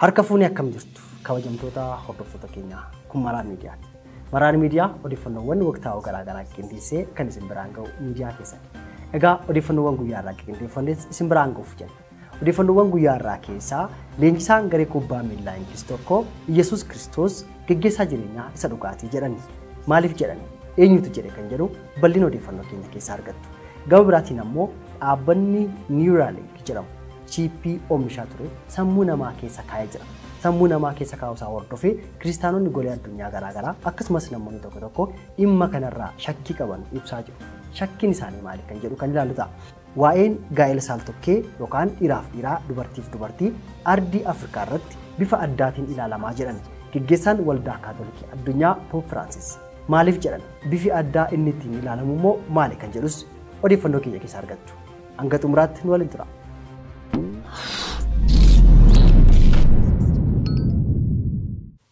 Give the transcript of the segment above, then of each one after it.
Harka fuunee akkam jirtu kabajamtoota hordoftoota keenyaa kun Maraan Miidiyaati. Maraan Miidiyaa odeeffannoowwan waqtaa'oo garaagaraa qindeessee kan isin biraan ga'u miidiyaa keessatti. Egaa odeeffannoowwan guyyaa irraa qindeeffannes isin biraan ga'uuf jenna. Odeeffannoowwan guyyaa irraa keessaa leenjisaan garee kubbaa miilaa Ingiliz tokko Iyesuus Kiristoos geggeessaa jireenyaa isa dhugaatii jedhani. Maaliif jedhani? Eenyutu jedhe kan jedhu bal'ina odeeffannoo keenya keessaa argattu. Gama biraatiin ammoo dhaabbanni Neuralink jedhamu chiippii oomishaa ture sammuu namaa keessa kaa'ee jira. Sammuu namaa keessa kaa'uusaa hordofee kiristaanonni golee addunyaa garaagaraa akkasumas namoonni tokko tokko dhimma kanarraa shakkii qaban ibsaa jiru. Shakkiin isaanii maali kan jedhu kan ilaallu ta'a. Waa'een gaa'ela saaltokkee yookaan dhiiraaf dhiiraa dubartiif dubartii ardii Afrikaa irratti bifa addaatiin ilaalamaa jedhan geggeessaan waldaa kaatolikii addunyaa Poop Firaansis maaliif jedhan bifi addaa inni ittiin ilaalamu immoo maali kan jedhus odeeffannoo keenya keessaa argattu. Hanga xumuraatti nu waliin tura.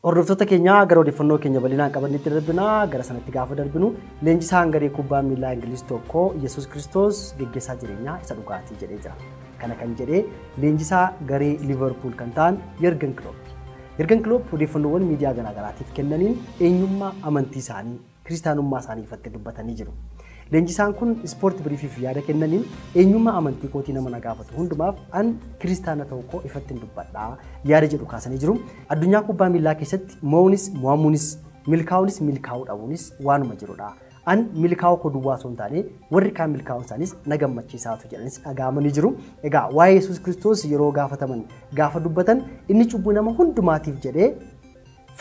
Hordoftoota keenya gara odeeffannoo keenya bal'inaan qabannetti darbinaa gara sanatti gaafa darbinu leenjisaan garee kubbaa miilaa Ingiliz tokko Iyesuus Kiristoos geggeessaa jireenyaa isa dhugaatii jedhee jira. Kana kan jedhee leenjisaa garee Liverpool kan ta'an Jurgen Klopp. Jurgen Klopp odeeffannoowwan miidiyaa garaagaraatiif kennaniin eenyummaa amantii isaanii, kiristaanummaa isaanii ifatti dubbatanii jiru. Leenjisaan kun ispoortii biriifiif yaada kennaniin eenyummaa amantii kootii nama na gaafatu hundumaaf an kiristaana ta'uu koo ifatti dubbadhaa yaada jedhu kaasanii jiru. Addunyaa kubbaa miilaa keessatti mo'uunis mo'amuunis milkaa'uunis milkaa'uu dhabuunis waanuma jirudha. An milkaa'uu koo duwwaa osoo hin taane warri kaan milkaa'uun isaanis na gammachiisaatu jedhanis dhagaamanii jiru. Egaa waa'ee Yesuus Kiristoos yeroo gaafataman gaafa dubbatan inni cubbuu nama hundumaatiif jedhee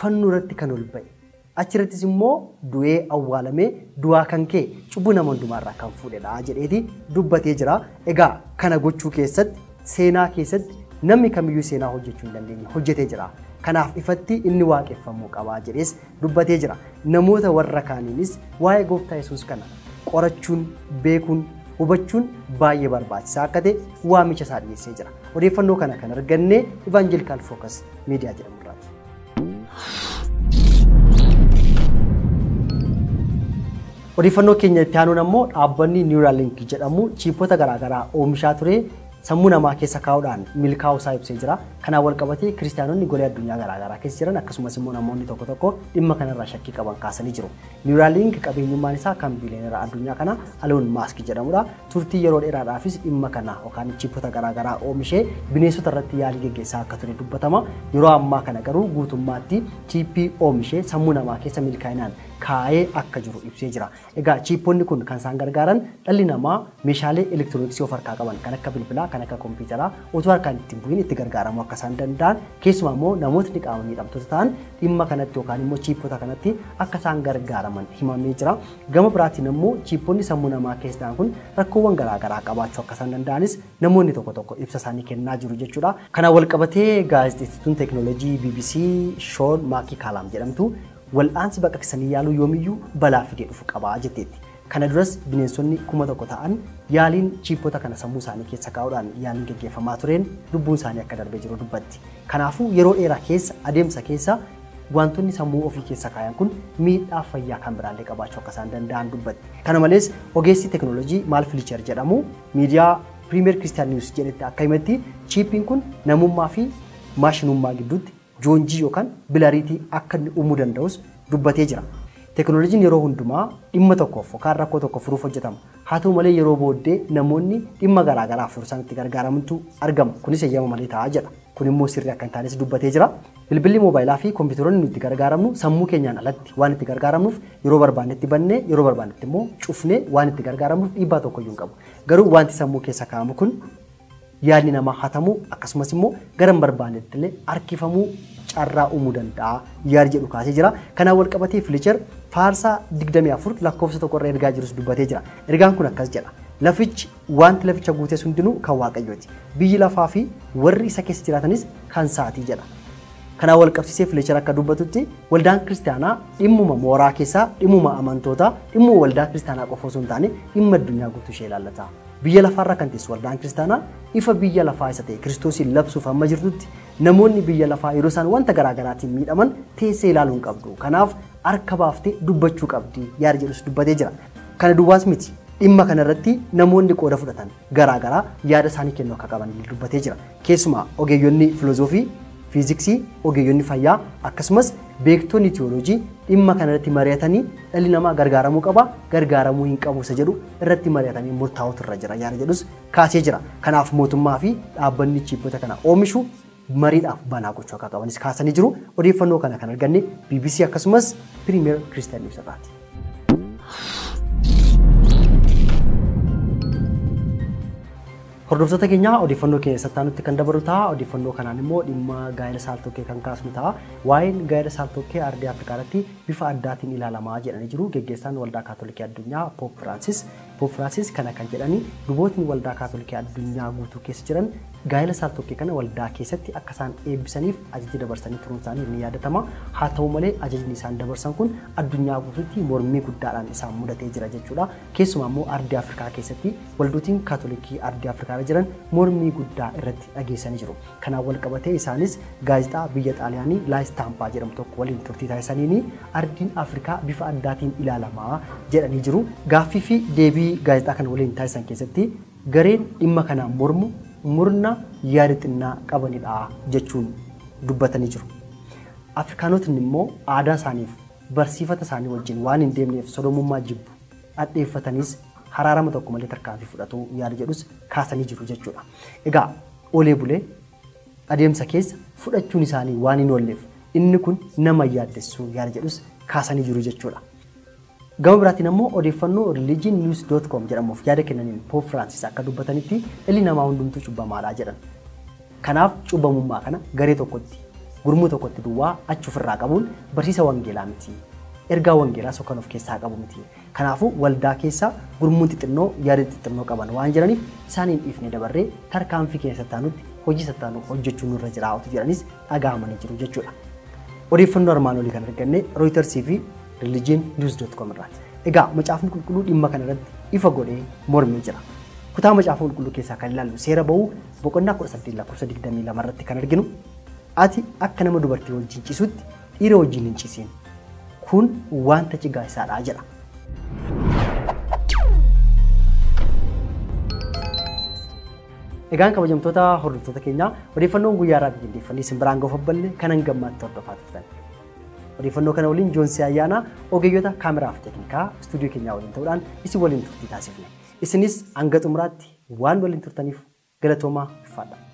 fannoo irratti kan ol ba'e. Achirrattis immoo du'ee awwaalamee du'aa kan ka'e cubbuu nama hundumaarraa kan fuudhedha jedheeti dubbatee jira. Egaa kana gochuu keessatti seenaa keessatti namni kamiyyuu seenaa hojjechuu hin dandeenye hojjetee jira. Kanaaf ifatti inni waaqeffamuu qaba jedhees dubbatee jira. Namoota warra kaaniinis waa'ee gooftaa Yesuus kana qorachuun, beekuun, hubachuun baay'ee barbaachisaa akka ta'e waamicha isaa dhiyeessee jira. Odeeffannoo kana kan arganne Evangelical Focus Media jedhamurraati. Odeeffannoo keenya itti aanuun ammoo dhaabbanni Neuralink jedhamu chiippota garaagaraa oomishaa ture sammuu namaa keessa kaa'uudhaan milkaa'uu isaa ibsee jira. Kanaan wal qabatee kiristaanonni golee addunyaa garaagaraa keessa jiran akkasumas immoo namoonni tokko tokko dhimma kanarraa shakkii qaban kaasanii jiru. Neuralink qabeenyummaan isaa kan biileeneraa addunyaa kana Elon Musk jedhamudha. Turtii yeroo dheeraadhaafis dhimma kana yookaan chiippota garaagaraa oomishee bineensota irratti yaalii geggeessaa akka ture dubbatama. Yeroo ammaa kana garuu guutummaatti chiippii oomishee sammuu namaa keessa milkaa'inaan kaa'ee akka jiru ibsee jira. Egaa chiipponni kun kan isaan gargaaran dhalli namaa meeshaalee elektirooniksii of harkaa qaban kan akka bilbilaa, kan akka kompiitaraa otoo harkaan ittiin bu'iin itti gargaaramuu akka isaan danda'an keessumaa immoo namootni qaama miidhamtoota ta'an dhimma kanatti yookaan immoo chiippota kanatti akka isaan gargaaraman himamee jira. Gama biraatiin immoo chiipponni sammuu namaa keessa ta'an kun rakkoowwan garaagaraa qabaachuu akka isaan danda'anis namoonni tokko tokko ibsa isaanii kennaa jiru jechuudha. Kanaan wal qabatee gaazexeessituun teekinooloojii BBC Shoon Maakii Kaalaam jedhamtu wal'aansi baqaqsanii yaaluu yoomiyyuu balaa fidee dhufu qabaa jetteetti. Kana duras bineensonni 1000 ta'an yaaliin chiippota kana sammuu isaanii keessa kaa'uudhaan yaaliin geggeeffamaa tureen lubbuun isaanii akka darbee jiru dubbatti. Kanaafuu yeroo dheeraa keessa adeemsa keessa wantoonni sammuu ofii keessa kaayan kun miidhaa fayyaa kan biraallee qabaachuu akka isaan danda'an dubbatti. Kana malees ogeessi teekinooloojii Maal Filiicher jedhamu miidiyaa Premier Christian News jedhetti akka himetti chiippiin kun namummaa fi maashinummaa gidduutti joonjii yookaan bilariitii akka uumuu danda'us dubbatee jira. Teekinooloojiin yeroo hundumaa dhimma tokkoof yookaan rakkoo tokko furuuf hojjetama. Haa ta'u malee yeroo booddee namoonni dhimma garaagaraa furuusan itti gargaaramantu argama. Kunis eeyyama malee ta'a jedha. Kun immoo sirrii akka hin taanes dubbatee jira. Bilbilli moobaayilaa fi kompiitaroonni nuti gargaaramnu sammuu keenyaan alatti waan itti gargaaramnuuf yeroo barbaannetti bannee yeroo barbaannetti immoo cufnee waan itti gargaaramnuuf dhiibbaa tokko iyyuu hin qabu. Garuu wanti sammuu keessa kaa'amu kun yaadni namaa hatamuu akkasumas immoo gara hin barbaannetti illee harkifamuu carraa uumuu danda'a yaada jedhu kaasee jira. Kanaan wal qabatee Filiicher faarsaa 24 lakkoofsa tokko irra ergaa jirus dubbatee jira. Ergaan kun akkas jedha. Lafichi wanti laficha guutes hundinuu kan Waaqayyooti. Biyyi lafaa fi warri isa keessa jiraatanis kan isaatii jedha. Kanaan wal qabsiisee Filiicher akka dubbatutti waldaan kiristaanaa dhimmuma mooraa keessaa, dhimmuma amantootaa, dhimmuma waldaa kiristaanaa qofa osoo hin taane dhimma addunyaa guutuu ishee ilaallata. Biyya lafaarra kan teessu waldaan kiristaanaa ifa biyya lafaa isa ta'e Kiristoosiin labsuuf amma jirtutti namoonni biyya lafaa yeroo isaan wanta garaagaraatiin miidhaman teessee ilaaluu hin qabdu. Kanaaf harka baaftee dubbachuu qabdi yaada jedhus dubbatee jira. Kana duwwaas miti. Dhimma kanarratti namoonni qooda fudhatan garaagaraa yaada isaanii kennuu akka qaban dubbatee jira. Keessumaa ogeeyyonni filozoofii fiiziksii, ogeeyyonni fayyaa akkasumas beektonni tiyooloojii dhimma kanarratti mari'atanii dhalli namaa gargaaramuu qaba gargaaramuu hin qabu isa jedhu irratti mari'atanii murtaa'utu irra jira yaada jedhus kaasee jira. Kanaaf mootummaa fi dhaabbanni chiippota kana oomishu mariidhaaf banaa gochuu akka qabanis kaasanii jiru. Odeeffannoo kana kan arganne BBC akkasumas Premier Christian News irraati. Hordoftoota keenya odeeffannoo keessatti nutti kan dabalu ta'a. Odeeffannoo kanaan immoo dhimma gaa'ela saaltokkee kan kaasnu ta'a. Waa'een gaa'ela saaltokkee ardii Afrikaatti bifa addaatiin ilaalamaa jedhanii jiru. Geggeessaan waldaa kaatolikii addunyaa Poop Firaansis kana kan jedhani lubootni waldaa kaatolikii addunyaa guutuu keessa jiran gaa'ela saaltokkee kana waldaa keessatti akka isaan eebbisaniif ajaja dabarsanii turuun isaanii ni yaadatama. Haa ta'u malee ajajni isaan dabarsan kun addunyaa guutuutti mormii guddaadhaan isaan mudatee jira jechuudha. Keessumaa immoo ardii Afrikaa keessatti waldootiin kaatolikii ardii Afrikaa jiran mormii guddaa irratti dhageessanii jiru. Kanaan wal qabatee isaanis gaazexaa biyya Xaaliyaanii La Stampa jedhamu tokko waliin turtii taasisaniini ardiin Afrikaa bifa addaatiin ilaalamaa jedhanii jiru. Gaaffii fi deebii gaazexaa kana waliin taasisan keessatti gareen dhimma kanaan mormu murna yaada xinnaa qabanidha jechuun dubbatanii jiru. Afrikaanotni immoo aadaa isaaniif barsiifata isaanii wajjin waan hin deemneef sodomummaa jibbu addeeffatanis haraarama tokko malee tarkaanfii fudhatu yaada jedhus kaasanii jiru jechuudha. Egaa olee bulee adeemsa keessa fudhachuun isaanii waan hin oolleef inni kun nama yaaddessu yaada jedhus kaasanii jiru jechuudha. Gama biraatiin immoo odeeffannoo religionnews.com jedhamuuf yaada kennaniin Poop Firaansis akka dubbatanitti dhalli namaa hundumtuu cubbamaadha jedhan. Kanaaf cubbamummaa kana garee tokkotti gurmuu tokkotti duwwaa achi ofirraa qabuun barsiisa wangeelaa miti. Ergaa wangeelaa kan of keessaa qabu miti. Kanaafuu waldaa keessa gurmuun xixinnoo yaada xixinnoo qaban waan jiraniif isaaniin dhiifnee dabarree tarkaanfii keessa taanutti hojii sattaanuu hojjechuu nurra jiraatu jedhanis dhaga'amanii jiru jechuudha. Odeeffannoo armaan olii kan arganne Reuters fi religionnews.com irraati. Egaa macaafni qulqulluu dhimma kana irratti ifa godhee mormii jira. Kutaa macaafa qulqulluu keessaa kan ilaallu seera ba'uu boqonnaa 18 lakkoofsa 22 irratti kan arginu ati akka nama dubartii wajjin ciisutti dhiira wajjin hin ciisiin. Kun wanta cigaasaadha jedha. Egaan kabajamtoota hordoftoota keenya odeeffannoon guyyaa irraa qindeeffannee isin biraan ga'uuf abballe kanan gammaatti hordofaa turtan. Odeeffannoo kana waliin Joonsii Ayyaanaa ogeeyyota kaameraa fi teeknikaa istuudiyoo keenyaa waliin ta'uudhaan isin waliin turtii taasifne. Isinis hanga xumuraatti waan waliin turtaniif galatoomaa ulfaadha.